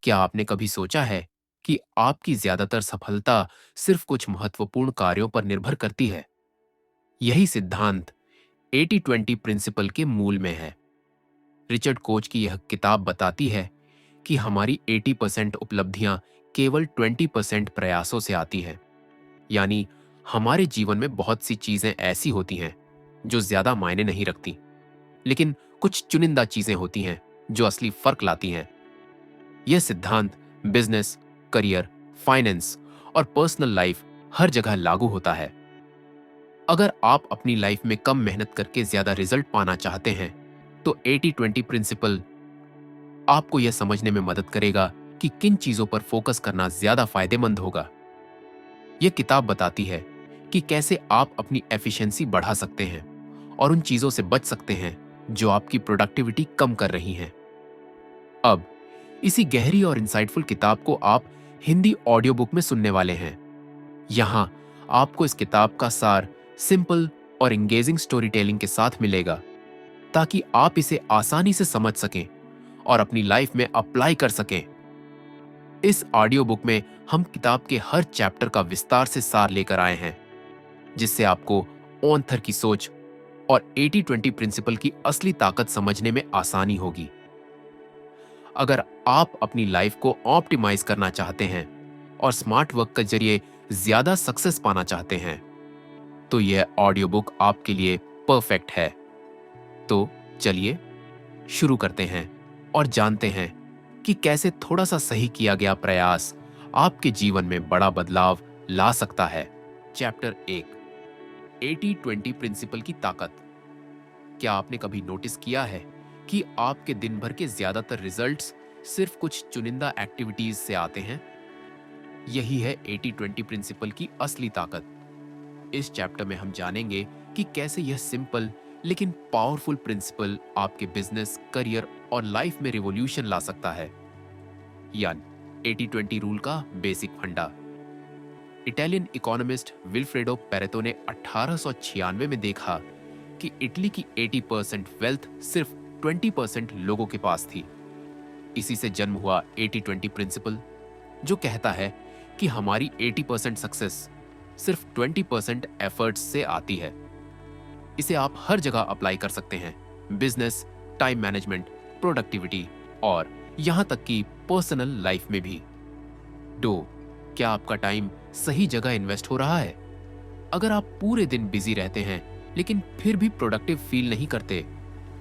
क्या आपने कभी सोचा है कि आपकी ज्यादातर सफलता सिर्फ कुछ महत्वपूर्ण कार्यों पर निर्भर करती है? यही सिद्धांत 80-20 प्रिंसिपल के मूल में है। रिचर्ड कोच की यह किताब बताती है कि हमारी 80% उपलब्धियां केवल 20% प्रयासों से आती हैं। यानी हमारे जीवन में बहुत सी चीजें ऐसी होती हैं जो ज्यादा मायने नहीं रखती, लेकिन कुछ चुनिंदा चीजें होती हैं जो असली फर्क लाती हैं। यह सिद्धांत बिजनेस, करियर, फाइनेंस और पर्सनल लाइफ हर जगह लागू होता है। अगर आप अपनी लाइफ में कम मेहनत करके ज्यादा रिजल्ट पाना चाहते हैं, तो 80-20 प्रिंसिपल आपको यह समझने में मदद करेगा कि किन चीजों पर फोकस करना ज्यादा फायदेमंद होगा। यह किताब बताती है कि कैसे आप अपनी एफिशिएंसी बढ़ा सकते हैं और उन चीजों से बच सकते हैं जो आपकी प्रोडक्टिविटी कम कर रही हैं। अब इसी गहरी और इंसाइटफुल किताब को आप हिंदी ऑडियो बुक में सुनने वाले हैं। यहां आपको इस किताब का सार सिंपल और एंगेजिंग स्टोरी टेलिंग के साथ मिलेगा, ताकि आप इसे आसानी से समझ सकें और अपनी लाइफ में अप्लाई कर सकें। इस ऑडियो बुक में हम किताब के हर चैप्टर का विस्तार से सार लेकर आए हैं, जिससे आपको ऑथर की सोच और 80-20 प्रिंसिपल की असली ताकत समझने में आसानी होगी। अगर आप अपनी लाइफ को ऑप्टिमाइज करना चाहते हैं और स्मार्ट वर्क के जरिए ज्यादा सक्सेस पाना चाहते हैं, तो यह ऑडियो बुक आपके लिए परफेक्ट है। तो चलिए शुरू करते हैं और जानते हैं कि कैसे थोड़ा सा सही किया गया प्रयास आपके जीवन में बड़ा बदलाव ला सकता है। चैप्टर 1, 80-20 प्रिंसिपल की ताकत। क्या आपने कभी नोटिस किया है कि आपके दिन भर के ज्यादातर रिजल्ट्स सिर्फ कुछ चुनिंदा एक्टिविटीज से आते हैं? यही है 80-20 प्रिंसिपल की असली ताकत। इस चैप्टर में हम जानेंगे कि कैसे यह सिंपल लेकिन पावरफुल प्रिंसिपल आपके बिजनेस, करियर और लाइफ में रिवॉल्यूशन ला सकता है। यानी 80-20 रूल का बेसिक फंडा। इटालियन इकोनॉमिस्ट विल्फ्रेडो पेरेटो ने 1896 में देखा कि इटली की 80% वेल्थ सिर्फ 20% लोगों के पास थी। इसी से जन्म हुआ 80-20 प्रिंसिपल, जो कहता है कि हमारी 80% सक्सेस सिर्फ 20% एफर्ट्स से आती है। इसे आप हर जगह अप्लाई कर सकते हैं, बिजनेस, टाइम मैनेजमेंट, प्रोडक्टिविटी और यहां तक कि पर्सनल लाइफ में भी। क्या आपका टाइम सही जगह इन्वेस्ट हो रहा है? अगर आप पूरे दिन बिजी रहते हैं लेकिन फिर भी प्रोडक्टिव फील नहीं करते,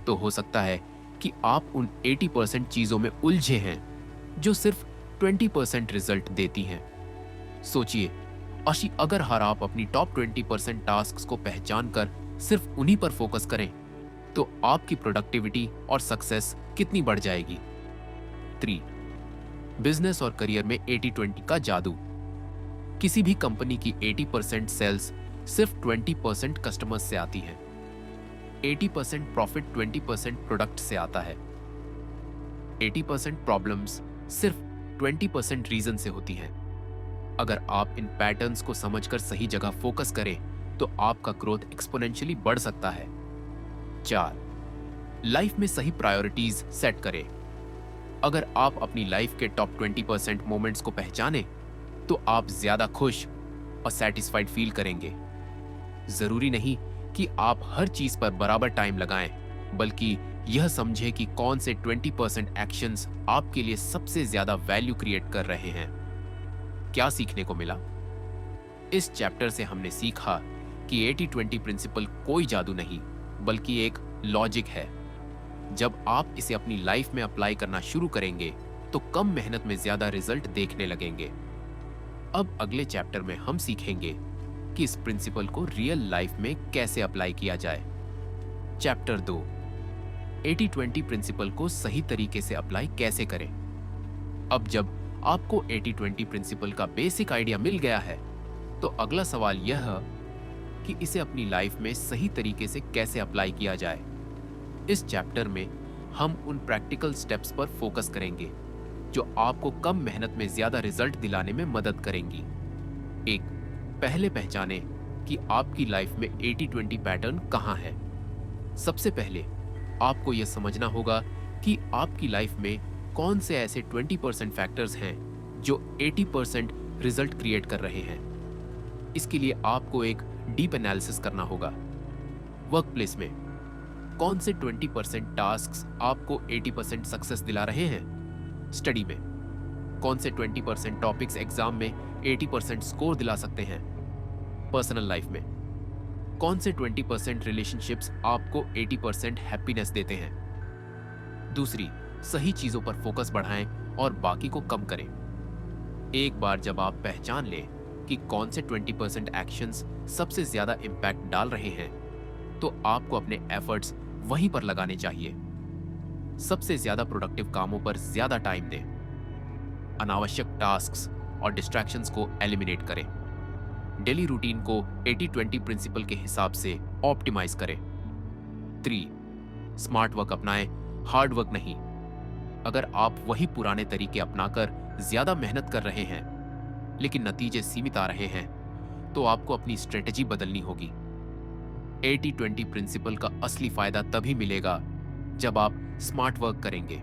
तो हो सकता है कि आप उन 80% चीजों में उलझे हैं जो सिर्फ 20% रिजल्ट देती हैं। सोचिए, अगर आप अपनी टॉप 20% टास्क्स को पहचान कर सिर्फ उन्हीं पर फोकस करें, तो आपकी प्रोडक्टिविटी और सक्सेस कितनी बढ़ जाएगी। 3. बिजनेस और करियर में 80-20 का जादू। किसी भी कंपनी की 80% सेल्स सिर्फ 20% कस्टमर्स से आती है। 80% प्रॉफिट 20% प्रोडक्ट से आता है। 80% प्रॉब्लम्स सिर्फ 20% रीजन से होती हैं। अगर आप इन पैटर्न्स को समझकर सही जगह फोकस करें, तो आपका ग्रोथ एक्सपोनेंशियली बढ़ सकता है। 4. लाइफ में सही प्रायोरिटीज सेट करें। अगर आप अपनी लाइफ के टॉप 20% मोमेंट्स को पहचानें, तो आप ज्यादा खुश और सेटिस्फाइड फील करेंगे। जरूरी नहीं कि आप हर चीज पर बराबर टाइम लगाएं, बल्कि यह समझें कि कौन से 20% एक्शंस आपके लिए सबसे ज्यादा वैल्यू क्रिएट कर रहे हैं। क्या सीखने को मिला? इस चैप्टर से हमने सीखा कि 80-20 प्रिंसिपल कोई जादू नहीं, बल्कि एक लॉजिक है। जब आप इसे अपनी लाइफ में अप्लाई करना शुरू करेंगे, तो कम मेहनत में ज्यादा रिजल्ट देखने लगेंगे। अब अगले चैप्टर में हम सीखेंगे कि इस प्रिंसिपल को रियल लाइफ में कैसे अप्लाई किया जाए। चैप्टर 2, 80-20 प्रिंसिपल को सही तरीके से अप्लाई कैसे करें। अब जब आपको 80-20 प्रिंसिपल का बेसिक आइडिया मिल गया है, तो अगला सवाल यह है कि इसे अपनी लाइफ में सही तरीके से कैसे अप्लाई किया जाए। इस चैप्टर में हम उन प्रैक्टिकल स्टेप्स पर फोकस करेंगे जो आपको कम मेहनत में ज्यादा रिजल्ट दिलाने में मदद करेंगी। 1. पहले पहचानें कि आपकी लाइफ में 80-20 पैटर्न कहां है। सबसे पहले आपको यह समझना होगा कि आपकी लाइफ में कौन से ऐसे 20% फैक्टर्स हैं जो 80% रिजल्ट क्रिएट कर रहे हैं। इसके लिए आपको एक डीप एनालिसिस करना होगा। वर्क प्लेस में कौन से 20% टास्क्स आपको 80% सक्सेस दिला रहे हैं। स्टडी में कौन से 20% टॉपिक्स एग्जाम में 80% स्कोर दिला सकते हैं। पर्सनल लाइफ में कौन से 20% रिलेशनशिप्स आपको 80% हैप्पीनेस देते हैं। दूसरी, सही चीजों पर फोकस बढ़ाएं और बाकी को कम करें। एक बार जब आप पहचान लें कि कौन से 20% एक्शंस सबसे ज्यादा इंपैक्ट डाल रहे हैं, तो आपको अपने एफर्ट्स वहीं पर लगाने चाहिए। सबसे ज्यादा प्रोडक्टिव कामों पर ज्यादा टाइम दें। अनावश्यक टास्क्स और डिस्ट्रैक्शंस को एलिमिनेट करें। डेली रूटीन को 80-20 प्रिंसिपल के हिसाब से ऑप्टिमाइज करें। 3. स्मार्ट वर्क अपनाएं, हार्ड वर्क नहीं। अगर आप वही पुराने तरीके अपनाकर ज्यादा मेहनत कर रहे हैं लेकिन नतीजे सीमित आ रहे हैं, तो आपको अपनी स्ट्रेटेजी बदलनी होगी। 80-20 प्रिंसिपल का असली फायदा तभी मिलेगा जब आप स्मार्ट वर्क करेंगे।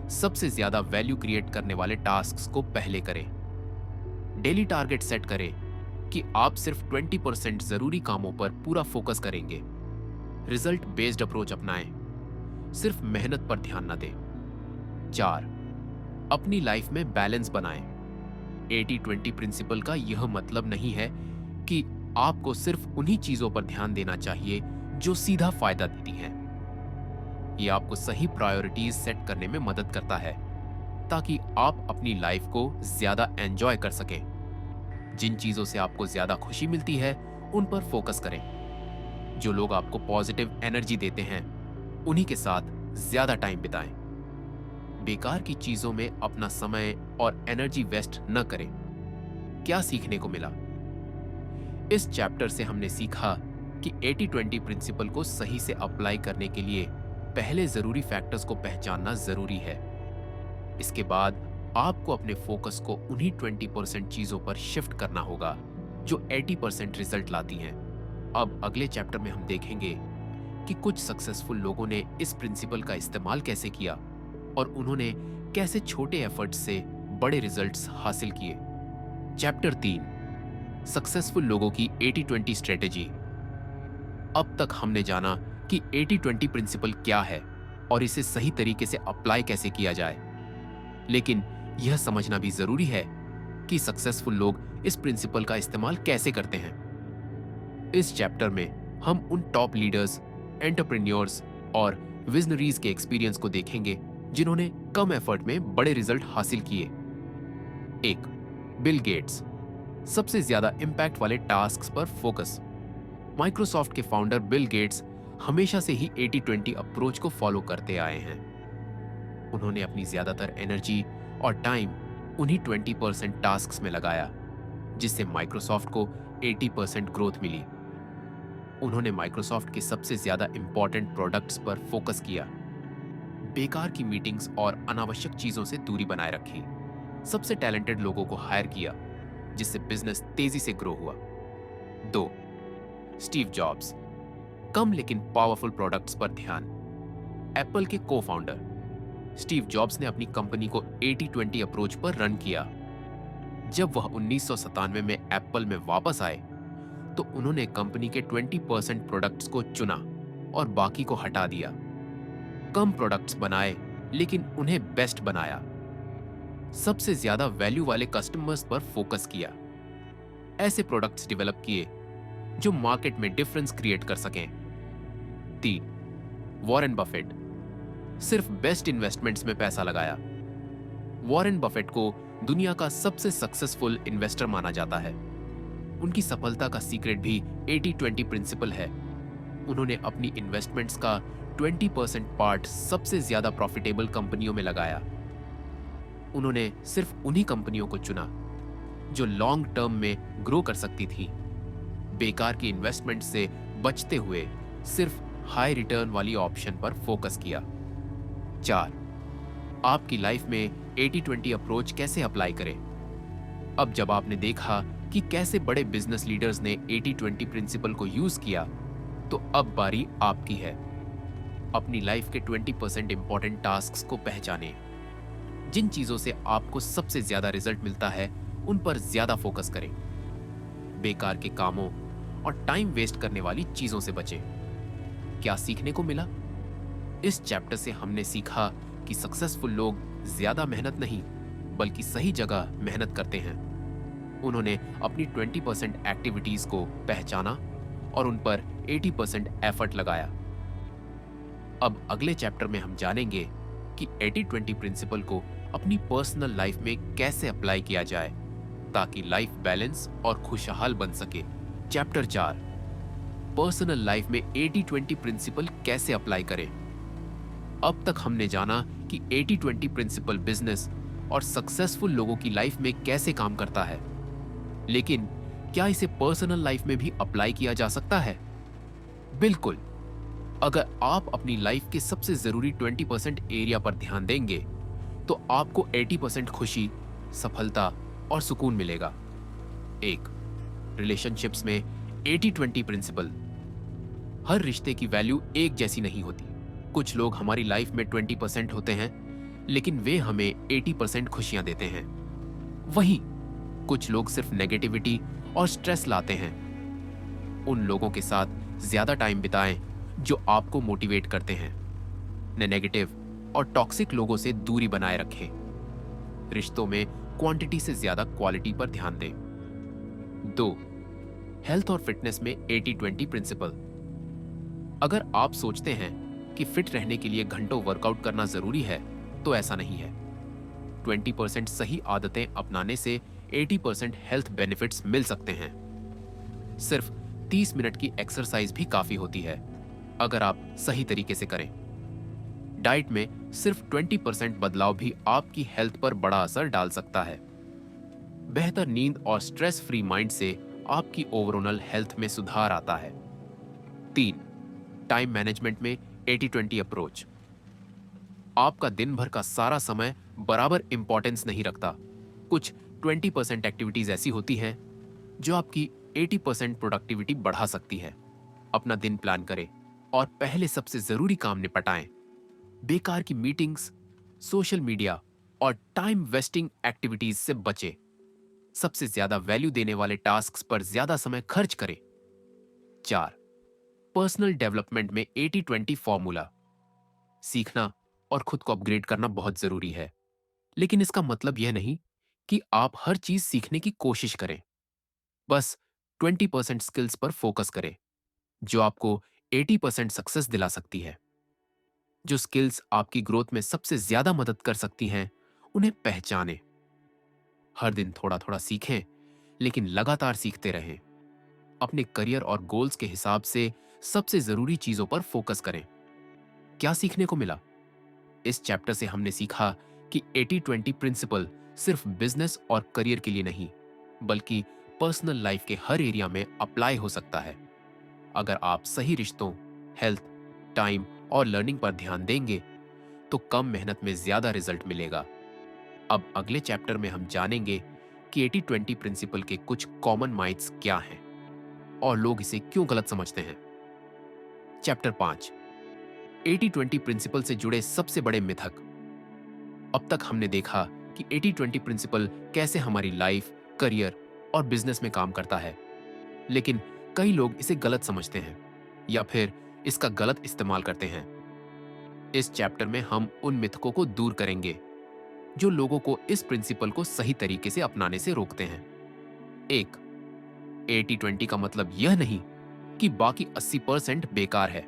सबसे ज्यादा वैल्यू क्रिएट करने वाले टास्क्स को पहले करें। डेली टारगेट सेट करें कि आप सिर्फ 20% जरूरी कामों पर पूरा फोकस करेंगे। रिजल्ट बेस्ड अप्रोच अपनाएं, सिर्फ मेहनत पर ध्यान न दें। 4. अपनी लाइफ में बैलेंस बनाएं। 80-20 प्रिंसिपल का यह मतलब नहीं है कि आपको सिर्फ उन्हीं चीजों पर ध्यान देना चाहिए जो सीधा फायदा देती हैं। यह आपको सही प्रायोरिटीज सेट करने में मदद करता है ताकि आप अपनी लाइफ को ज्यादा एंजॉय कर सकें। जिन चीजों से आपको ज्यादा खुशी मिलती है उन पर फोकस करें। जो लोग आपको पॉजिटिव एनर्जी देते हैं उन्हीं के साथ ज्यादा टाइम बिताएं। बेकार की चीजों में अपना समय और एनर्जी वेस्ट न करें। क्या सीखने को मिला? इस चैप्टर से हमने सीखा कि 80-20 प्रिंसिपल को सही से अप्लाई करने के लिए पहले जरूरी फैक्टर्स को पहचानना जरूरी है। इसके बाद आपको अपने फोकस को उन्हीं 20% चीजों पर शिफ्ट करना होगा जो 80% रिजल्ट लाती हैं। अब अगले चैप्टर में हम देखेंगे कि कुछ सक्सेसफुल लोगों ने इस प्रिंसिपल का इस्तेमाल कैसे किया और उन्होंने कैसे छोटे एफर्ट्स से बड़े रिजल्ट्स हासिल किए। चैप्टर 3, सक्सेसफुल लोगों की 80-20 स्ट्रेटेजी। अब तक हमने जाना कि 80-20 प्रिंसिपल क्या है और इसे सही तरीके से अप्लाई कैसे किया जाए, लेकिन यह समझना भी जरूरी है कि सक्सेसफुल लोग इस प्रिंसिपल का इस्तेमाल कैसे करते हैं। इस चैप्टर में हम उन टॉप लीडर्स, एंटरप्रेन्योर्स और विजनरीज के एक्सपीरियंस को देखेंगे जिन्होंने कम एफर्ट में बड़े रिजल्ट हासिल किए। 1. Bill Gates. सबसे ज्यादा इंपैक्ट वाले टास्क्स पर फोकस। माइक्रोसॉफ्ट के फाउंडर बिल गेट्स हमेशा से ही 80-20 अप्रोच को फॉलो करते आए हैं। उन्होंने अपनी ज्यादातर एनर्जी और टाइम उन्हीं 20% टास्क्स में लगाया, जिससे माइक्रोसॉफ्ट को 80% ग्रोथ मिली। उन्होंने माइक्रोसॉफ्ट के सबसे ज्यादा इंपॉर्टेंट प्रोडक्ट्स पर फोकस किया, बेकार की मीटिंग्स और अनावश्यक चीजों से दूरी बनाए रखी, सबसे टैलेंटेड लोगों को हायर किया, जिससे बिजनेस तेजी से ग्रो हुआ। 2. Steve jobs. कम लेकिन पावरफुल प्रोडक्ट्स पर ध्यान। एप्पल के को फाउंडर स्टीव जॉब्स ने अपनी कंपनी को 80-20 अप्रोच पर रन किया। जब वह 1997 में एप्पल में वापस आए तो उन्होंने कंपनी के 20% प्रोडक्ट्स को चुना और बाकी को हटा दिया। कम प्रोडक्ट्स बनाए लेकिन उन्हें बेस्ट बनाया। सबसे ज्यादा वैल्यू वाले कस्टमर्स पर फोकस किया। ऐसे प्रोडक्ट्स डेवलप किए जो मार्केट में डिफरेंस क्रिएट कर सकें। 3. Warren Buffett. सिर्फ बेस्ट इन्वेस्टमेंट्स में पैसा लगाया। वॉरेन बफेट को दुनिया का सबसे सक्सेसफुल इन्वेस्टर माना जाता है। उनकी सफलता का सीक्रेट भी 80-20 प्रिंसिपल है। उन्होंने अपनी इन्वेस्टमेंट्स का 20% पार्ट सबसे ज्यादा प्रॉफिटेबल कंपनियों में लगाया। उन्होंने सिर्फ उन्हीं कंपनियों को चुना जो लॉन्ग टर्म में ग्रो कर सकती थी। बेकार की इन्वेस्टमेंट से बचते हुए सिर्फ हाई रिटर्न वाली ऑप्शन पर फोकस किया। 4. आपकी लाइफ में 80-20 अप्रोच कैसे अप्लाई करें। अब जब आपने देखा कि कैसे बड़े बिजनेस लीडर्स ने 80-20 प्रिंसिपल को यूज किया, तो अब बारी आपकी है। अपनी लाइफ के 20% इंपॉर्टेंट टास्क्स को पहचानें, जिन चीजों से आपको सबसे ज्यादा रिजल्ट मिलता है उन पर ज्यादा फोकस करें। बेकार के कामों और टाइम वेस्ट करने वाली चीजों से बचें। क्या सीखने को मिला? इस चैप्टर से हमने सीखा कि सक्सेसफुल लोग ज्यादा मेहनत नहीं बल्कि सही जगह मेहनत करते हैं। उन्होंने अपनी 20% एक्टिविटीज को पहचाना और उन पर 80% एफर्ट लगाया। अब अगले चैप्टर में हम जानेंगे कि 80-20 प्रिंसिपल को अपनी पर्सनल लाइफ में कैसे अप्लाई किया जाए ताकि लाइफ बैलेंस और खुशहाल बन सके। चैप्टर 4, पर्सनल लाइफ में 80-20 प्रिंसिपल कैसे अप्लाई करें। अब तक हमने जाना कि 80-20 प्रिंसिपल बिजनेस और सक्सेसफुल लोगों की लाइफ में कैसे काम करता है, लेकिन क्या इसे पर्सनल लाइफ में भी अप्लाई किया जा सकता है? बिल्कुल। अगर आप अपनी लाइफ के सबसे जरूरी 20% एरिया पर ध्यान देंगे तो आपको 80% खुशी, सफलता और सुकून मिलेगा। 1. रिलेशनशिप्स में 80-20 प्रिंसिपल। हर रिश्ते की वैल्यू एक जैसी नहीं होती। कुछ लोग हमारी लाइफ में 20% होते हैं लेकिन वे हमें 80% खुशियां देते हैं। वहीं कुछ लोग सिर्फ नेगेटिविटी और स्ट्रेस लाते हैं। उन लोगों के साथ ज्यादा टाइम बिताएं जो आपको मोटिवेट करते हैं। नेगेटिव और टॉक्सिक लोगों से दूरी बनाए रखें। रिश्तों में क्वांटिटी से ज्यादा क्वालिटी पर ध्यान दें। 2. हेल्थ और फिटनेस में 80-20 प्रिंसिपल। अगर आप सोचते हैं कि फिट रहने के लिए घंटों वर्कआउट करना जरूरी है तो ऐसा नहीं है। 20% सही आदतें अपनाने से 80% हेल्थ बेनिफिट्स मिल सकते हैं। सिर्फ 30 मिनट की एक्सरसाइज भी काफी होती है अगर आप सही तरीके से करें। डाइट में सिर्फ 20% बदलाव भी आपकी हेल्थ पर बड़ा असर डाल सकता है। बेहतर नींद और स्ट्रेस फ्री माइंड से आपकी ओवरऑल हेल्थ में सुधार आता है। 3. टाइम मैनेजमेंट में 80-20 अप्रोच। आपका दिन भर का सारा समय बराबर इंपॉर्टेंस नहीं रखता। कुछ 20% एक्टिविटीज ऐसी होती हैं जो आपकी 80% प्रोडक्टिविटी बढ़ा सकती है। अपना दिन प्लान करें और पहले सबसे जरूरी काम निपटाएं। बेकार की मीटिंग्स, सोशल मीडिया और टाइम वेस्टिंग एक्टिविटीज से बचें। सबसे ज्यादा वैल्यू देने वाले टास्क्स पर ज्यादा समय खर्च करें। 4. पर्सनल डेवलपमेंट में 80-20 फॉर्मूला। सीखना और खुद को अपग्रेड करना बहुत जरूरी है, लेकिन इसका मतलब यह नहीं कि आप हर चीज सीखने की कोशिश करें। बस 20% स्किल्स पर फोकस करें जो आपको 80% सक्सेस दिला सकती है। जो स्किल्स आपकी ग्रोथ में सबसे ज्यादा मदद कर सकती हैं उन्हें पहचानें। हर दिन थोड़ा थोड़ा सीखें लेकिन लगातार सीखते रहें। अपने करियर और गोल्स के हिसाब से सबसे जरूरी चीजों पर फोकस करें। क्या सीखने को मिला? इस चैप्टर से हमने सीखा कि 80-20 प्रिंसिपल सिर्फ बिजनेस और करियर के लिए नहीं बल्कि पर्सनल लाइफ के हर एरिया में अप्लाई हो सकता है। अगर आप सही रिश्तों, हेल्थ, टाइम और लर्निंग पर ध्यान देंगे तो कम मेहनत में ज्यादा रिजल्ट मिलेगा। अब अगले चैप्टर में हम जानेंगे कि 80-20 प्रिंसिपल के कुछ कॉमन माइथ्स क्या हैं और लोग इसे क्यों गलत समझते हैं। चैप्टर 5, 80-20 प्रिंसिपल से जुड़े सबसे बड़े मिथक। अब तक हमने देखा कि 80-20 प्रिंसिपल कैसे हमारी लाइफ, करियर और बिजनेस में काम करता है, लेकिन कई लोग इसे गलत समझते हैं या फिर इसका गलत इस्तेमाल करते हैं। इस चैप्टर में हम उन मिथकों को दूर करेंगे जो लोगों को इस प्रिंसिपल को सही तरीके से अपनाने से रोकते हैं। 1. 80-20 का मतलब यह नहीं कि बाकी 80% बेकार है।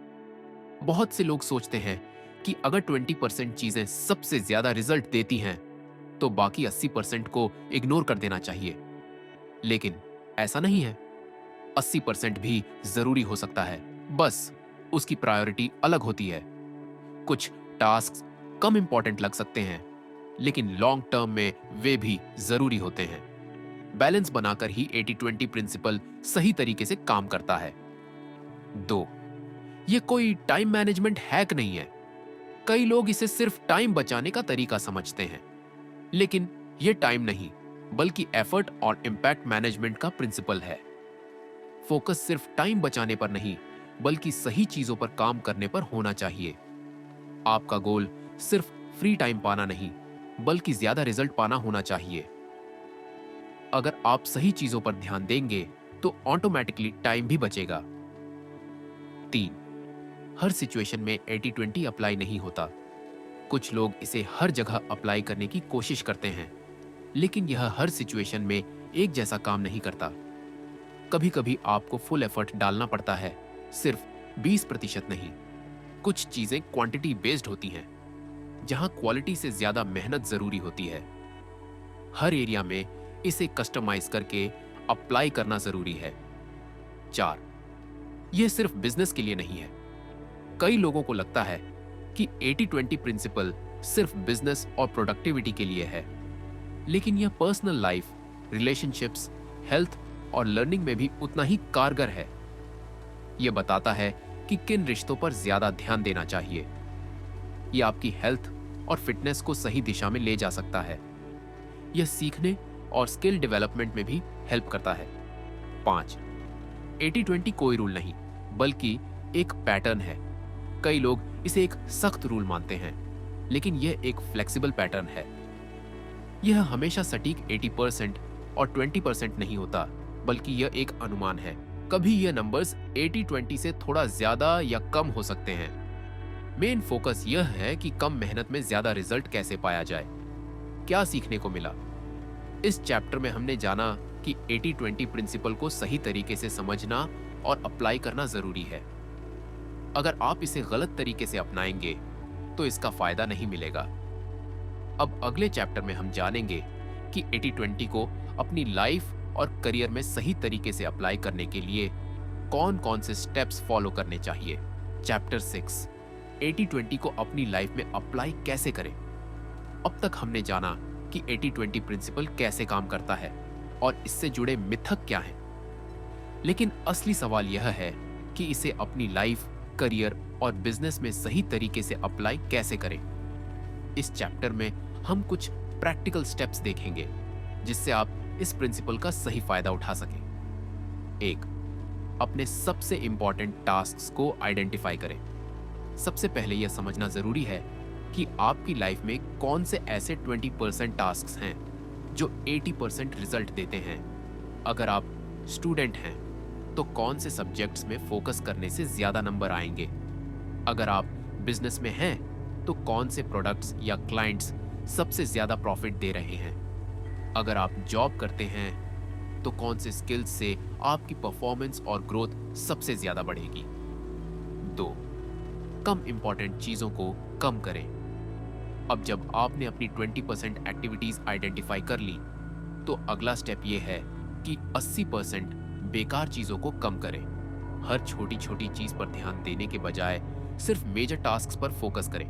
बहुत से लोग सोचते हैं कि अगर 20% चीजें सबसे ज्यादा रिजल्ट देती हैं तो बाकी 80% को इग्नोर कर देना चाहिए, लेकिन ऐसा नहीं है। 80% भी जरूरी हो सकता है, बस उसकी प्रायोरिटी अलग होती है। कुछ टास्क कम इंपॉर्टेंट लग सकते हैं लेकिन लॉन्ग टर्म में वे भी जरूरी होते हैं। बैलेंस बनाकर ही 80-20 प्रिंसिपल सही तरीके से काम करता है। 2. यह कोई टाइम मैनेजमेंट हैक नहीं है। कई लोग इसे सिर्फ टाइम बचाने का तरीका समझते हैं, लेकिन यह टाइम नहीं बल्कि एफर्ट और इंपैक्ट मैनेजमेंट का प्रिंसिपल है। फोकस सिर्फ टाइम बचाने पर नहीं बल्कि सही चीजों पर काम करने पर होना चाहिए। आपका गोल सिर्फ फ्री टाइम पाना नहीं बल्कि ज्यादा रिजल्ट पाना होना चाहिए। अगर आप सही चीजों पर ध्यान देंगे तो ऑटोमेटिकली टाइम भी बचेगा। 3, हर सिचुएशन में 80-20 अप्लाई नहीं होता। कुछ लोग इसे हर जगह अप्लाई करने की कोशिश करते हैं, लेकिन यह हर सिचुएशन में एक जैसा काम नहीं करता। कभी कभी आपको फुल एफर्ट डालना पड़ता है, सिर्फ 20% नहीं। कुछ चीजें क्वांटिटी बेस्ड होती हैं, जहां क्वालिटी से ज्यादा मेहनत जरूरी होती है। हर एरिया में इसे कस्टमाइज करके अप्लाई करना जरूरी है। 4, यह सिर्फ बिजनेस के लिए नहीं है। कई लोगों को लगता है कि 80-20 प्रिंसिपल सिर्फ बिजनेस और प्रोडक्टिविटी के लिए है, लेकिन यह पर्सनल लाइफ, रिलेशनशिप्स, हेल्थ और लर्निंग में भी उतना ही कारगर है। यह बताता है कि किन रिश्तों पर ज्यादा ध्यान देना चाहिए। यह आपकी हेल्थ और फिटनेस को सही दिशा में ले जा सकता है। यह सीखने और स्किल डेवलपमेंट में भी हेल्प करता है। 5, 80-20 कोई रूल नहीं, बल्कि एक पैटर्न है। कई लोग इसे एक सख्त रूल मानते हैं, लेकिन यह एक फ्लेक्सिबल पैटर्न है। यह हमेशा सटीक 80% और 20% नहीं होता, बल्कि यह एक अनुमान है। कभी यह नंबर्स 80-20 से थोड़ा ज्यादा या कम हो सकते हैं। मेन फोकस यह है कि कम मेहनत में ज्यादा रिजल्ट कैसे पाया जाए। क्या सीखने को मिला? इस चैप्टर में हमने जाना कि 80-20 प्रिंसिपल को सही तरीके से समझना और अप्लाई करना जरूरी है। अगर आप इसे गलत तरीके से अपनाएंगे तो इसका फायदा नहीं मिलेगा। अब अगले चैप्टर में हम जानेंगे कि 80-20 को अपनी लाइफ और करियर में सही तरीके से अप्लाई करने के लिए कौन कौन से स्टेप्स फॉलो करने चाहिए। चैप्टर 6, 80-20 को अपनी लाइफ में अप्लाई कैसे करें। अब तक हमने जाना कि 80-20 प्रिंसिपल कैसे काम करता है और इससे जुड़े मिथक क्या हैं। लेकिन असली सवाल यह है कि इसे अपनी लाइफ, करियर और बिजनेस में सही तरीके से अप्लाई कैसे करें। इस चैप्टर में हम कुछ प्रैक्टिकल स्टेप्स देखेंगे जिससे आप इस प्रिंसिपल का सही फायदा उठा सकें। 1, अपने सबसे इंपॉर्टेंट टास्क्स को आइडेंटिफाई करें। सबसे पहले यह समझना जरूरी है कि आपकी लाइफ में कौन से ऐसे 20% टास्क्स हैं जो 80% रिजल्ट देते हैं। अगर आप स्टूडेंट हैं तो कौन से सब्जेक्ट्स में फोकस करने से ज्यादा नंबर आएंगे। अगर आप बिजनेस में हैं तो कौन से प्रोडक्ट्स या क्लाइंट्स सबसे ज्यादा प्रॉफिट दे रहे हैं। अगर आप जॉब करते हैं तो कौन से स्किल्स से आपकी परफॉर्मेंस और ग्रोथ सबसे ज्यादा बढ़ेगी। 2, कम इंपॉर्टेंट चीजों को कम करें। अब जब आपने अपनी 20% एक्टिविटीज आइडेंटिफाई कर ली तो अगला स्टेप यह है कि 80% बेकार चीजों को कम करें। हर छोटी छोटी चीज पर ध्यान देने के बजाय सिर्फ मेजर टास्क्स पर फोकस करें।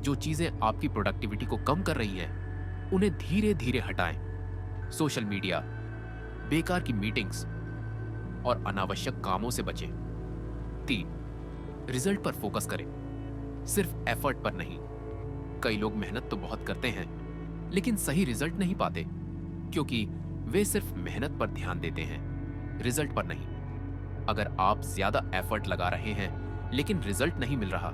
जो चीजें आपकी प्रोडक्टिविटी को कम कर रही हैं, उन्हें धीरे धीरे हटाएं। सोशल मीडिया, बेकार की मीटिंग्स और अनावश्यक कामों से बचें। 3, रिजल्ट पर फोकस करें, सिर्फ एफर्ट पर नहीं। कई लोग मेहनत तो बहुत करते हैं लेकिन सही रिजल्ट नहीं पाते क्योंकि वे सिर्फ मेहनत पर ध्यान देते हैं, रिजल्ट पर नहीं। अगर आप ज्यादा एफर्ट लगा रहे हैं लेकिन रिजल्ट नहीं मिल रहा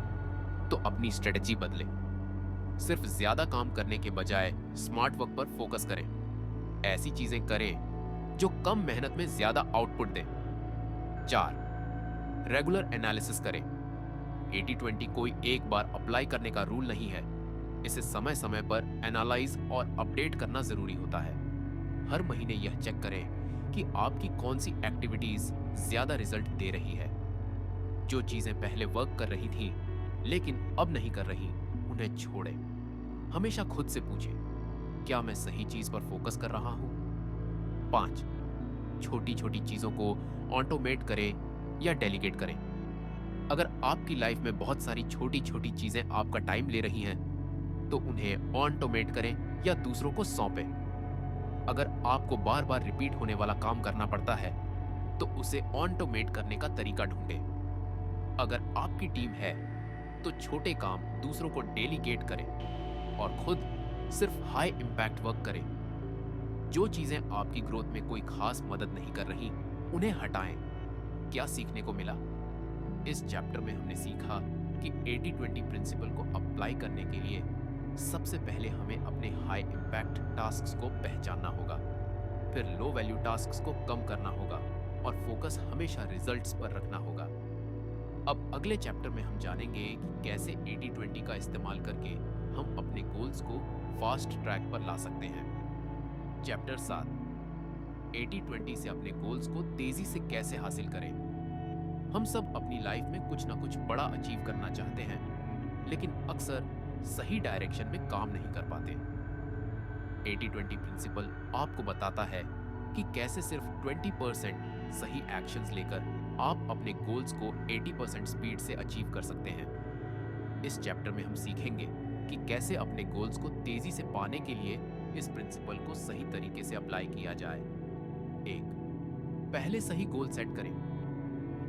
तो अपनी स्ट्रेटजी बदलें। सिर्फ ज्यादा काम करने के बजाय स्मार्ट वर्क पर फोकस करें। ऐसी चीजें करें जो कम मेहनत में ज्यादा आउटपुट दें। 4, रेगुलर एनालिसिस करें। 80-20 कोई एक बार अप्लाई करने का रूल नहीं है। इसे समय समय पर एनालाइज और अपडेट करना जरूरी होता है। हर महीने यह चेक करें कि आपकी कौन सी एक्टिविटीज ज्यादा रिजल्ट दे रही है। जो चीजें पहले वर्क कर रही थी लेकिन अब नहीं कर रही, उन्हें छोड़ें। हमेशा खुद से पूछें, क्या मैं सही चीज पर फोकस कर रहा हूं। 5, छोटी छोटी चीजों को ऑटोमेट करें या डेलीगेट करें। अगर आपकी लाइफ में बहुत सारी छोटी छोटी चीजें आपका टाइम ले रही हैं तो उन्हें ऑटोमेट करें या दूसरों को सौंपें। अगर आपको बार बार रिपीट होने वाला काम करना पड़ता है तो उसे ऑटोमेट करने का तरीका ढूंढें। अगर आपकी टीम है तो छोटे काम दूसरों को डेलीगेट करें और खुद सिर्फ हाई इंपैक्ट वर्क करें। जो चीजें आपकी ग्रोथ में कोई खास मदद नहीं कर रही, उन्हें हटाएं। क्या सीखने को मिला? इस चैप्टर में हमने सीखा कि 80-20 प्रिंसिपल को अप्लाई करने के लिए सबसे पहले हमें अपने हाई इम्पैक्ट टास्क्स को पहचानना होगा, फिर लो वैल्यू टास्क्स को कम करना होगा और फोकस हमेशा रिजल्ट्स पर रखना होगा। अब अगले चैप्टर में हम जानेंगे कि कैसे 80-20 का इस्तेमाल करके हम अपने गोल्स को फास्ट ट्रैक पर ला सकते हैं। चैप्टर 7, 80-20 से अपने गोल्स को तेजी से कैसे हासिल करें। हम सब अपनी लाइफ में कुछ ना कुछ बड़ा अचीव करना चाहते हैं, लेकिन अक्सर सही डायरेक्शन में काम नहीं कर पाते। 80-20 प्रिंसिपल आपको बताता है कि कैसे सिर्फ 20% सही एक्शंस लेकर आप अपने गोल्स को 80% स्पीड से अचीव कर सकते हैं। इस चैप्टर में हम सीखेंगे कि कैसे अपने गोल्स को तेजी से पाने के लिए इस प्रिंसिपल को सही तरीके से अप्लाई किया जाए। 1, पहले सही गोल सेट करें।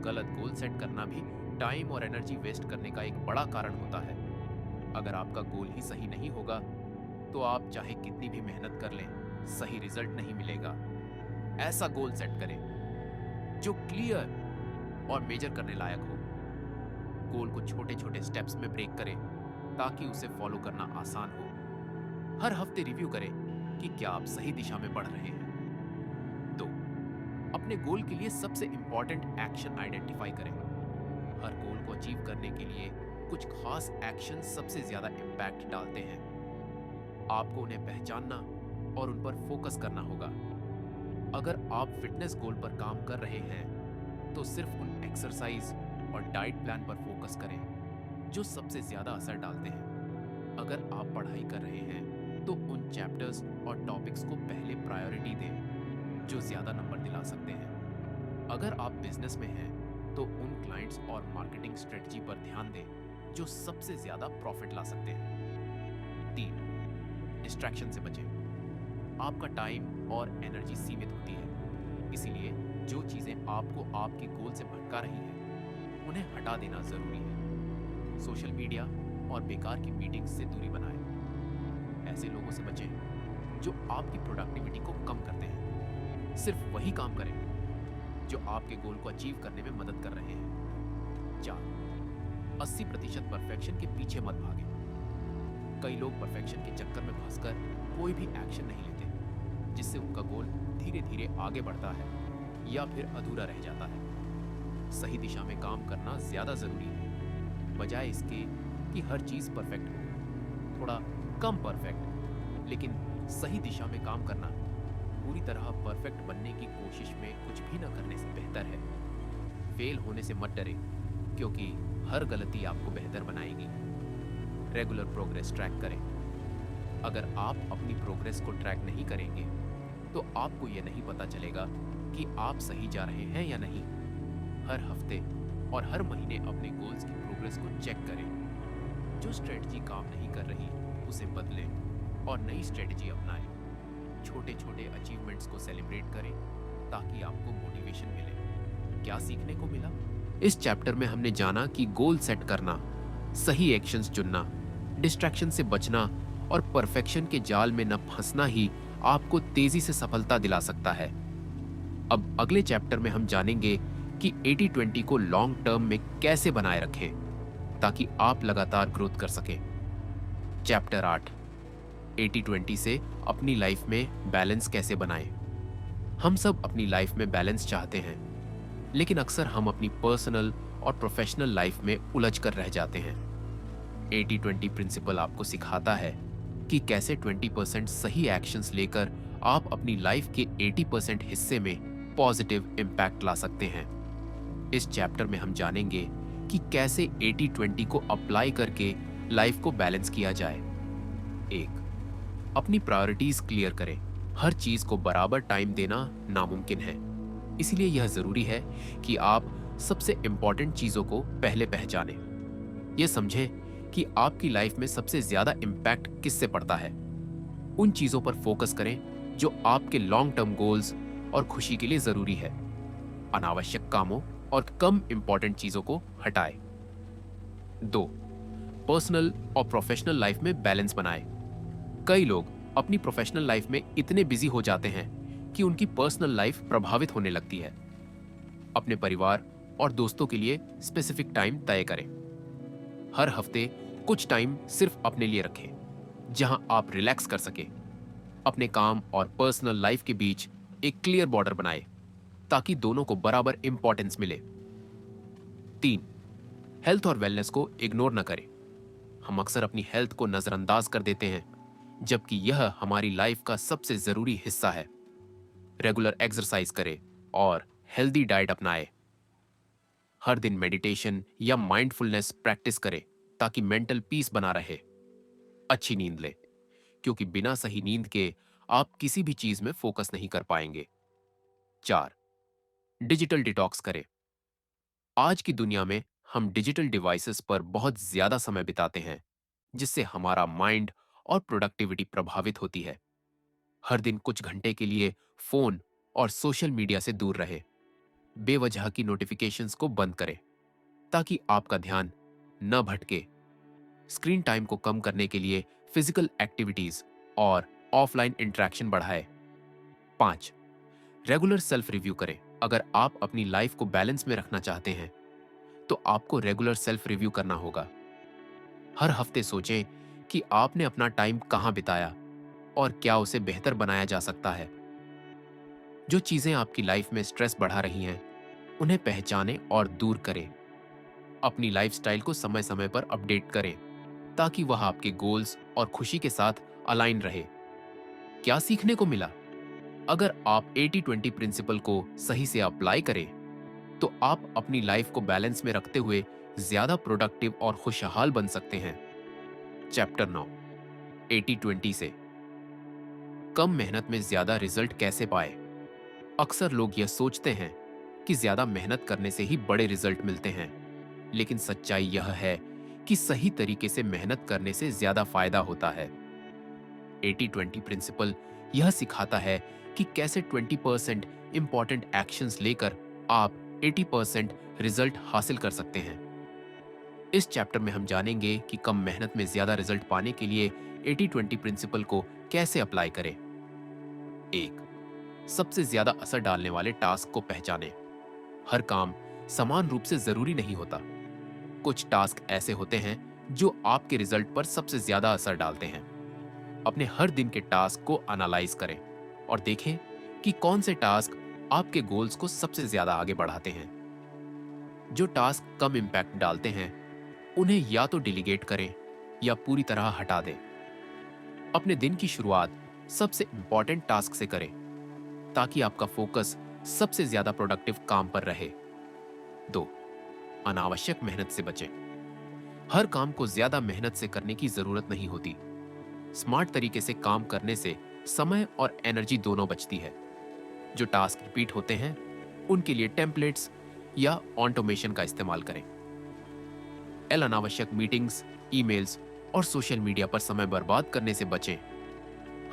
गलत गोल सेट करना भी टाइम और एनर्जी वेस्ट करने का एक बड़ा कारण होता है। अगर आपका गोल ही सही नहीं होगा तो आप चाहे कितनी भी मेहनत कर लें, सही रिजल्ट नहीं मिलेगा। ऐसा गोल सेट करें जो क्लियर और मेजर करने लायक हो। गोल को छोटे छोटे स्टेप्स में ब्रेक करें ताकि उसे फॉलो करना आसान हो। हर हफ्ते रिव्यू करें कि क्या आप सही दिशा में बढ़ रहे हैं। 2, अपने गोल के लिए सबसे इंपॉर्टेंट एक्शन आइडेंटिफाई करें। हर गोल को अचीव करने के लिए कुछ खास एक्शन सबसे ज्यादा इंपैक्ट डालते हैं। आपको उन्हें पहचानना और उन पर फोकस करना होगा। अगर आप फिटनेस गोल पर काम कर रहे हैं तो सिर्फ उन एक्सरसाइज और डाइट प्लान पर फोकस करें जो सबसे ज्यादा असर डालते हैं। अगर आप पढ़ाई कर रहे हैं तो उन चैप्टर्स और टॉपिक्स को पहले प्रायोरिटी दें जो ज्यादा नंबर दिला सकते हैं। अगर आप बिजनेस में हैं तो उन क्लाइंट्स और मार्केटिंग स्ट्रेटजी पर ध्यान दें जो सबसे ज्यादा प्रॉफिट ला सकते हैं। 3, डिस्ट्रैक्शन से बचें। आपका टाइम और एनर्जी सीमित होती है, इसीलिए जो चीजें आपको आपके गोल से भटका रही हैं, उन्हें हटा देना जरूरी है। सोशल मीडिया और बेकार की मीटिंग्स से दूरी बनाएं। ऐसे लोगों से बचें जो आपकी प्रोडक्टिविटी को कम करते हैं। सिर्फ वही काम करें जो आपके गोल को अचीव करने में मदद कर रहे हैं। 4, 80% परफेक्शन के पीछे मत भागें। कई लोग परफेक्शन के चक्कर में फंसकर कोई भी एक्शन नहीं लेते, जिससे उनका गोल धीरे धीरे आगे बढ़ता है या फिर अधूरा रह जाता है। सही दिशा में काम करना ज्यादा जरूरी है, बजाय इसके कि हर चीज परफेक्ट हो। थोड़ा कम परफेक्ट लेकिन सही दिशा में काम करना पूरी तरह परफेक्ट बनने की कोशिश में कुछ भी न करने से बेहतर है। फेल होने से मत डरें, क्योंकि हर गलती आपको बेहतर बनाएगी। रेगुलर प्रोग्रेस ट्रैक करें। अगर आप अपनी प्रोग्रेस को ट्रैक नहीं करेंगे तो आपको यह नहीं पता चलेगा कि आप सही जा रहे हैं या नहीं। हर हफ्ते और हर महीने अपने गोल्स की प्रोग्रेस को चेक करें। जो स्ट्रेटजी काम नहीं कर रही उसे बदलें और नई स्ट्रेटजी अपनाएं। छोटे छोटे अचीवमेंट्स को सेलिब्रेट करें ताकि आपको मोटिवेशन मिले। क्या सीखने को मिला? इस चैप्टर में हमने जाना कि गोल सेट करना, सही एक्शंस चुनना, डिस्ट्रैक्शन से बचना और परफेक्शन के जाल में न फंसना ही आपको तेजी से सफलता दिला सकता है। अब अगले चैप्टर में हम जानेंगे कि 80-20 को लॉन्ग टर्म में कैसे बनाए रखें ताकि आप लगातार ग्रोथ कर सकें। चैप्टर 8, 80-20 से अपनी लाइफ में बैलेंस कैसे बनाएं। हम सब अपनी लाइफ में बैलेंस चाहते हैं, लेकिन अक्सर हम अपनी पर्सनल और प्रोफेशनल लाइफ में उलझ कर रह जाते हैं। 80-20 प्रिंसिपल आपको सिखाता है कि कैसे 20% सही एक्शंस लेकर आप अपनी लाइफ के 80% हिस्से में पॉजिटिव इम्पैक्ट ला सकते हैं। इस चैप्टर में हम जानेंगे कि कैसे 80-20 को अप्लाई करके लाइफ को बैलेंस किया जाए। 1, अपनी प्रायोरिटीज क्लियर करें। हर चीज को बराबर टाइम देना नामुमकिन है, इसीलिए यह जरूरी है कि आप सबसे इंपॉर्टेंट चीजों को पहले पहचानें। यह समझें कि आपकी लाइफ में सबसे ज्यादा इंपैक्ट किससे पड़ता है। उन चीजों पर फोकस करें जो आपके लॉन्ग टर्म गोल्स और खुशी के लिए जरूरी है। अनावश्यक कामों और कम इंपॉर्टेंट चीजों को हटाएं। 2, पर्सनल और प्रोफेशनल लाइफ में बैलेंस बनाएं। कई लोग अपनी प्रोफेशनल लाइफ में इतने बिजी हो जाते हैं कि उनकी पर्सनल लाइफ प्रभावित होने लगती है। अपने परिवार और दोस्तों के लिए स्पेसिफिक टाइम तय करें। हर हफ्ते कुछ टाइम सिर्फ अपने लिए रखें। जहां आप रिलैक्स कर सके। अपने काम और पर्सनल लाइफ के बीच एक क्लियर बॉर्डर बनाए ताकि दोनों को बराबर इंपॉर्टेंस मिले। 3. हेल्थ और वेलनेस को इग्नोर न करें। हम अक्सर अपनी हेल्थ को नजरअंदाज कर देते हैं, जबकि यह हमारी लाइफ का सबसे जरूरी हिस्सा है। रेगुलर एक्सरसाइज करें और हेल्दी डाइट अपनाएं। हर दिन मेडिटेशन या माइंडफुलनेस प्रैक्टिस करें ताकि मेंटल पीस बना रहे। अच्छी नींद लें, क्योंकि बिना सही नींद के आप किसी भी चीज में फोकस नहीं कर पाएंगे। 4. डिजिटल डिटॉक्स करें। आज की दुनिया में हम डिजिटल डिवाइसेस पर बहुत ज्यादा समय बिताते हैं, जिससे हमारा माइंड और प्रोडक्टिविटी प्रभावित होती है। हर दिन कुछ घंटे के लिए फोन और सोशल मीडिया से दूर रहे। बेवजह की नोटिफिकेशंस को बंद करें ताकि आपका ध्यान न भटके। स्क्रीन टाइम को कम करने के लिए फिजिकल एक्टिविटीज और ऑफलाइन इंटरेक्शन बढ़ाएं। 5. रेगुलर सेल्फ रिव्यू करें। अगर आप अपनी लाइफ को बैलेंस में रखना चाहते हैं तो आपको रेगुलर सेल्फ रिव्यू करना होगा। हर हफ्ते सोचें कि आपने अपना टाइम कहां बिताया और क्या उसे बेहतर बनाया जा सकता है। जो चीजें आपकी लाइफ में स्ट्रेस बढ़ा रही हैं, उन्हें पहचानें और दूर करें। अपनी लाइफस्टाइल को समय समय पर अपडेट करें ताकि वह आपके गोल्स और खुशी के साथ अलाइन रहे। क्या सीखने को मिला? अगर आप 80-20 प्रिंसिपल को सही से अप्लाई करें तो आप अपनी लाइफ को बैलेंस में रखते हुए ज्यादा प्रोडक्टिव और खुशहाल बन सकते हैं। चैप्टर 9, 80-20 से कम मेहनत में ज्यादा रिजल्ट कैसे पाए। अक्सर लोग यह सोचते हैं कि ज्यादा मेहनत करने से ही बड़े रिजल्ट मिलते हैं, लेकिन सच्चाई यह है कि सही तरीके से मेहनत करने से ज्यादा फायदा होता है। 80-20 प्रिंसिपल यह सिखाता है कि कैसे 20% इंपॉर्टेंट एक्शंस लेकर आप 80% रिजल्ट हासिल कर सकते हैं। इस चैप्टर में हम जानेंगे कि कम मेहनत में ज्यादा रिजल्ट पाने के लिए 80-20 प्रिंसिपल को कैसे अप्लाई करें। 1. सबसे ज्यादा असर डालने वाले टास्क को पहचानें। हर काम समान रूप से जरूरी नहीं होता। कुछ टास्क ऐसे होते हैं जो आपके रिजल्ट पर सबसे ज्यादा असर डालते हैं। अपने हर दिन के टास्क को एनालाइज करें और देखें कि कौन से टास्क आपके गोल्स को सबसे ज्यादा आगे बढ़ाते हैं। जो टास्क कम इंपैक्ट डालते हैं, उन्हें या तो डिलीगेट करें या पूरी तरह हटा दें। अपने दिन की शुरुआत सबसे इंपॉर्टेंट टास्क से करें ताकि आपका फोकस सबसे ज्यादा प्रोडक्टिव काम पर रहे। 2. अनावश्यक मेहनत से बचें। हर काम को ज्यादा मेहनत से करने की जरूरत नहीं होती। स्मार्ट तरीके से काम करने से समय और एनर्जी दोनों बचती है। जो टास्क रिपीट होते हैं, उनके लिए टेम्पलेट्स या ऑटोमेशन का इस्तेमाल करें। अनावश्यक मीटिंग्स, ईमेल्स और सोशल मीडिया पर समय बर्बाद करने से बचें।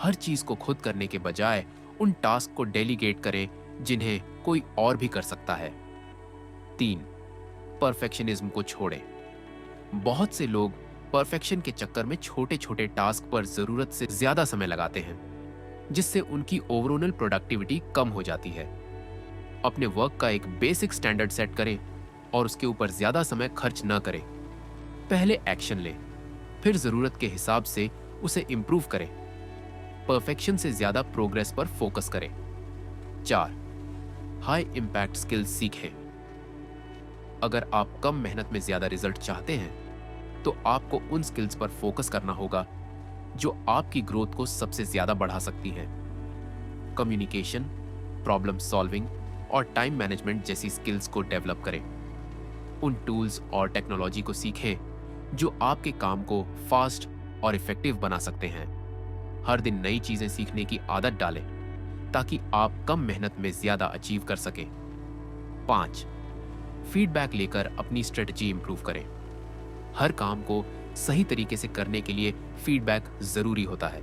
हर चीज को खुद करने के बजाय उन टास्क को डेलीगेट करें जिन्हें कोई और भी कर सकता है। 3. परफेक्शनिज्म को छोड़ें। बहुत से लोग परफेक्शन के चक्कर में छोटे छोटे टास्क पर जरूरत से ज्यादा समय लगाते हैं, जिससे उनकी ओवरऑल प्रोडक्टिविटी कम हो जाती है। अपने वर्क का एक बेसिक स्टैंडर्ड सेट करें और उसके ऊपर ज्यादा समय खर्च न करें। पहले एक्शन लें, फिर जरूरत के हिसाब से उसे इंप्रूव करें। परफेक्शन से ज्यादा प्रोग्रेस पर फोकस करें। 4. हाई इंपैक्ट स्किल्स सीखें। अगर आप कम मेहनत में ज्यादा रिजल्ट चाहते हैं तो आपको उन स्किल्स पर फोकस करना होगा जो आपकी ग्रोथ को सबसे ज्यादा बढ़ा सकती हैं। कम्युनिकेशन, प्रॉब्लम सॉल्विंग और टाइम मैनेजमेंट जैसी स्किल्स को डेवलप करें। उन टूल्स और टेक्नोलॉजी को सीखें जो आपके काम को फास्ट और इफेक्टिव बना सकते हैं। हर दिन नई चीजें सीखने की आदत डालें ताकि आप कम मेहनत में ज्यादा अचीव कर सकें। 5. फीडबैक लेकर अपनी स्ट्रेटजी इंप्रूव करें। हर काम को सही तरीके से करने के लिए फीडबैक जरूरी होता है।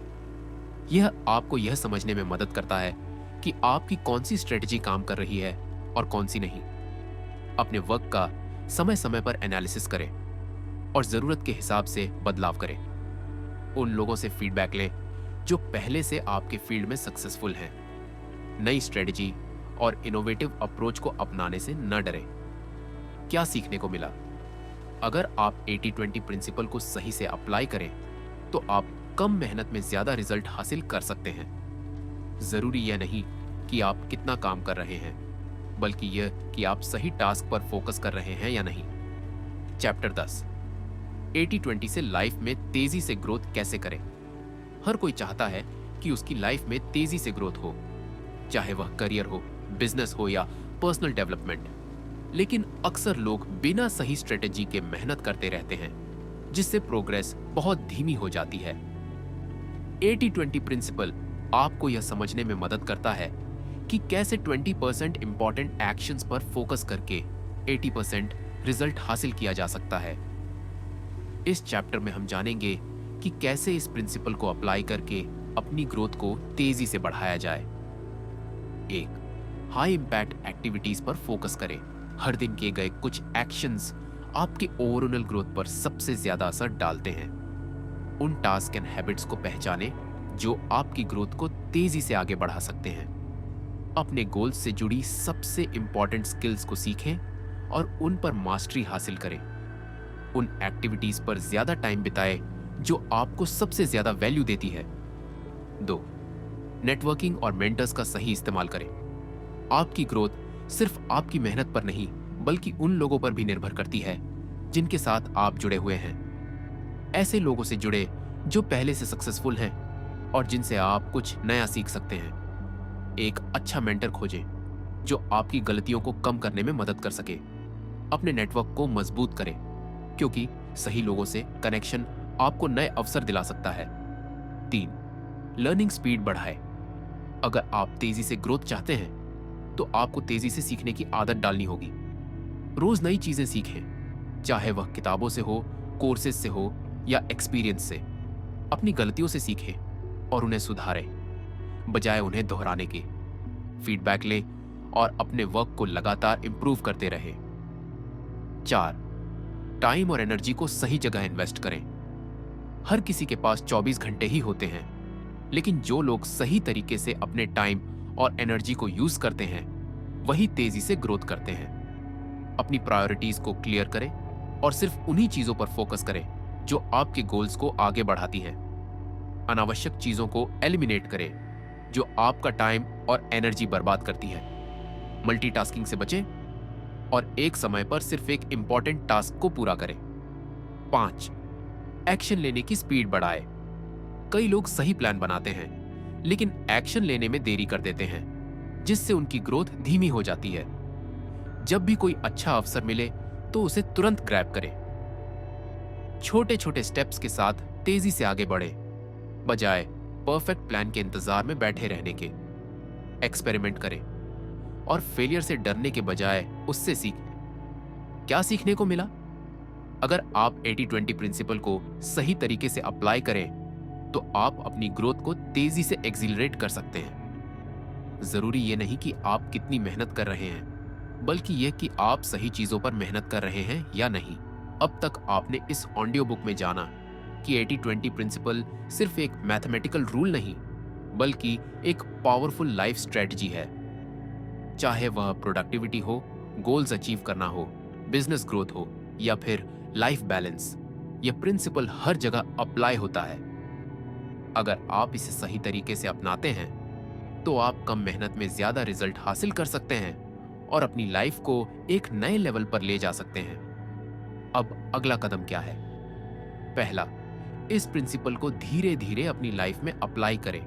यह आपको यह समझने में मदद करता है कि आपकी कौन सी स्ट्रेटजी काम कर रही है और कौन सी नहीं। अपने वर्क का समय समय पर एनालिसिस करें और जरूरत के हिसाब से बदलाव करें। उन लोगों से फीडबैक लें जो पहले से आपके फील्ड में सक्सेसफुल हैं। नई स्ट्रेटजी और इनोवेटिव अप्रोच को अपनाने से न डरें। क्या सीखने को मिला? अगर आप 80-20 प्रिंसिपल को सही से अप्लाई करें तो आप कम मेहनत में ज्यादा रिजल्ट हासिल कर सकते हैं। जरूरी यह नहीं कि आप कितना काम कर रहे हैं, बल्कि यह कि आप सही टास्क पर फोकस कर रहे हैं या नहीं। चैप्टर 10, 80-20 से लाइफ में तेजी से ग्रोथ कैसे करें। हर कोई चाहता है कि उसकी लाइफ में तेजी से ग्रोथ हो, चाहे वह करियर हो, बिजनेस हो या पर्सनल डेवलपमेंट। लेकिन अक्सर लोग बिना सही स्ट्रेटेजी के मेहनत करते रहते हैं, जिससे प्रोग्रेस बहुत धीमी हो जाती है। 80-20 प्रिंसिपल आपको यह समझने में मदद करता है कि कैसे 20% इंपॉर्टेंट एक्शंस पर फोकस करके 80% रिजल्ट हासिल किया जा सकता है। इस चैप्टर में हम जानेंगे कि कैसे इस प्रिंसिपल को अप्लाई करके अपनी ग्रोथ को तेजी से बढ़ाया जाए। 1, हाई इंपैक्ट एक्टिविटीज पर फोकस करें। हर दिन किए गए कुछ एक्शंस आपके ओवरऑल ग्रोथ पर सबसे ज्यादा असर डालते हैं। उन टास्क एंड हैबिट्स को पहचानें जो आपकी ग्रोथ को तेजी से आगे बढ़ा सकते हैं। अपने गोल्स से जुड़ी सबसे इंपॉर्टेंट स्किल्स को सीखें और उन पर मास्टरी हासिल करें। उन एक्टिविटीज पर ज्यादा टाइम बिताएं जो आपको सबसे ज्यादा वैल्यू देती है। 2, नेटवर्किंग और मेंटर्स का सही इस्तेमाल करें। आपकी ग्रोथ सिर्फ आपकी मेहनत पर नहीं, बल्कि उन लोगों पर भी निर्भर करती है जिनके साथ आप जुड़े हुए हैं। ऐसे लोगों से जुड़े जो पहले से सक्सेसफुल हैं और जिनसे आप कुछ नया सीख सकते हैं। एक अच्छा मेंटर खोजें जो आपकी गलतियों को कम करने में मदद कर सके। अपने नेटवर्क को मजबूत करें, क्योंकि सही लोगों से कनेक्शन आपको नए अवसर दिला सकता है। 3, लर्निंग स्पीड बढ़ाएं। अगर आप तेजी से ग्रोथ चाहते हैं तो आपको तेजी से सीखने की आदत डालनी होगी। रोज नई चीजें सीखें, चाहे वह किताबों से हो, कोर्सेज से हो या एक्सपीरियंस से। अपनी गलतियों से सीखें और उन्हें सुधारें, बजाय उन्हें दोहराने के। फीडबैक लें और अपने वर्क को लगातार इंप्रूव करते रहें। 4, टाइम और एनर्जी को सही जगह इन्वेस्ट करें। हर किसी के पास 24 घंटे ही होते हैं, लेकिन जो लोग सही तरीके से अपने टाइम और एनर्जी को यूज करते हैं, वही तेजी से ग्रोथ करते हैं। अपनी प्रायोरिटीज को क्लियर करें और सिर्फ उन्हीं चीजों पर फोकस करें जो आपके गोल्स को आगे बढ़ाती हैं। अनावश्यक चीजों को एलिमिनेट करें जो आपका टाइम और एनर्जी बर्बाद करती है। मल्टीटास्किंग से बचें और एक समय पर सिर्फ एक इंपॉर्टेंट टास्क को पूरा करें। 5, एक्शन लेने की स्पीड बढ़ाएं। कई लोग सही प्लान बनाते हैं, लेकिन एक्शन लेने में देरी कर देते हैं, जिससे उनकी ग्रोथ धीमी हो जाती है। जब भी कोई अच्छा अवसर मिले तो उसे तुरंत ग्रैब करें। छोटे छोटे स्टेप्स के साथ तेजी से आगे बढ़ें, बजाय परफेक्ट प्लान के इंतजार में बैठे रहने के। एक्सपेरिमेंट करें और फेलियर से डरने के बजाय उससे सीखें। क्या सीखने को मिला? अगर आप 80-20 प्रिंसिपल को सही तरीके से अप्लाई करें तो आप अपनी ग्रोथ को तेजी से एक्सीलरेट कर सकते हैं। जरूरी ये नहीं कि आप कितनी मेहनत कर रहे हैं, बल्कि यह कि आप सही चीजों पर मेहनत कर रहे हैं या नहीं। अब तक आपने इस ऑडियो बुक में जाना कि 80-20 प्रिंसिपल सिर्फ एक मैथमेटिकल रूल नहीं, बल्कि एक पावरफुल लाइफ स्ट्रेटजी है। चाहे वह प्रोडक्टिविटी हो, गोल्स अचीव करना हो, बिजनेस ग्रोथ हो या फिर लाइफ बैलेंस, यह प्रिंसिपल हर जगह अप्लाई होता है। अगर आप इसे सही तरीके से अपनाते हैं तो आप कम मेहनत में ज्यादा रिजल्ट हासिल कर सकते हैं और अपनी लाइफ को एक नए लेवल पर ले जा सकते हैं। अब अगला कदम क्या है? पहला, इस प्रिंसिपल को धीरे धीरे अपनी लाइफ में अप्लाई करें।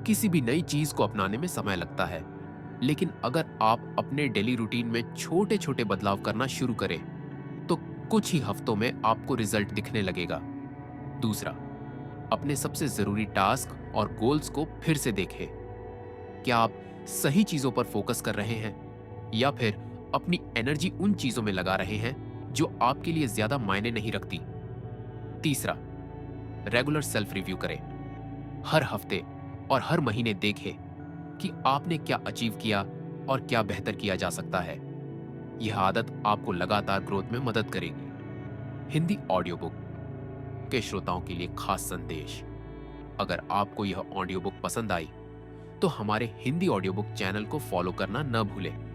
किसी भी नई चीज को अपनाने में समय लगता है, लेकिन अगर आप अपने डेली रूटीन में छोटे छोटे बदलाव करना शुरू करें तो कुछ ही हफ्तों में आपको रिजल्ट दिखने लगेगा। दूसरा, अपने सबसे जरूरी टास्क और गोल्स को फिर से देखें। क्या आप सही चीजों पर फोकस कर रहे हैं या फिर अपनी एनर्जी उन चीजों में लगा रहे हैं जो आपके लिए ज्यादा मायने नहीं रखती? तीसरा, रेगुलर सेल्फ रिव्यू करें। हर हफ्ते और हर महीने देखें कि आपने क्या अचीव किया और क्या बेहतर किया जा सकता है। यह आदत आपको लगातार ग्रोथ में मदद करेगी। हिंदी ऑडियो बुक के श्रोताओं के लिए खास संदेश: अगर आपको यह ऑडियो बुक पसंद आई तो हमारे हिंदी ऑडियो बुक चैनल को फॉलो करना न भूलें।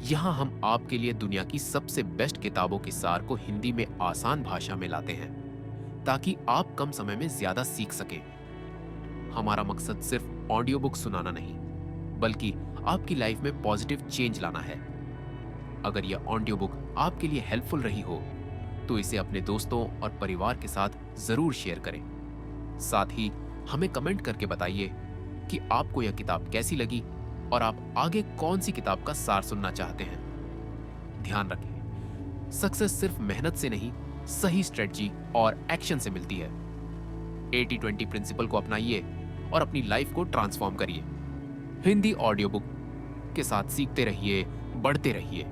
यहां हम आपके लिए दुनिया की सबसे बेस्ट किताबों के सार को हिंदी में आसान भाषा में लाते हैं, ताकि आप कम समय में ज्यादा सीख सकें। हमारा मकसद सिर्फ ऑडियो बुक सुनाना नहीं, बल्कि आपकी लाइफ में पॉजिटिव चेंज लाना है। अगर यह ऑडियो बुक आपके लिए हेल्पफुल रही हो तो इसे अपने दोस्तों और परिवार के साथ जरूर शेयर करें। साथ ही हमें कमेंट करके बताइए कि आपको यह किताब कैसी लगी और आप आगे कौन सी किताब का सार सुनना चाहते हैं। ध्यान रखें, सक्सेस सिर्फ मेहनत से नहीं, सही स्ट्रेटजी और एक्शन से मिलती है। 80-20 प्रिंसिपल को अपनाइए और अपनी लाइफ को ट्रांसफॉर्म करिए। हिंदी ऑडियो बुक के साथ सीखते रहिए, बढ़ते रहिए।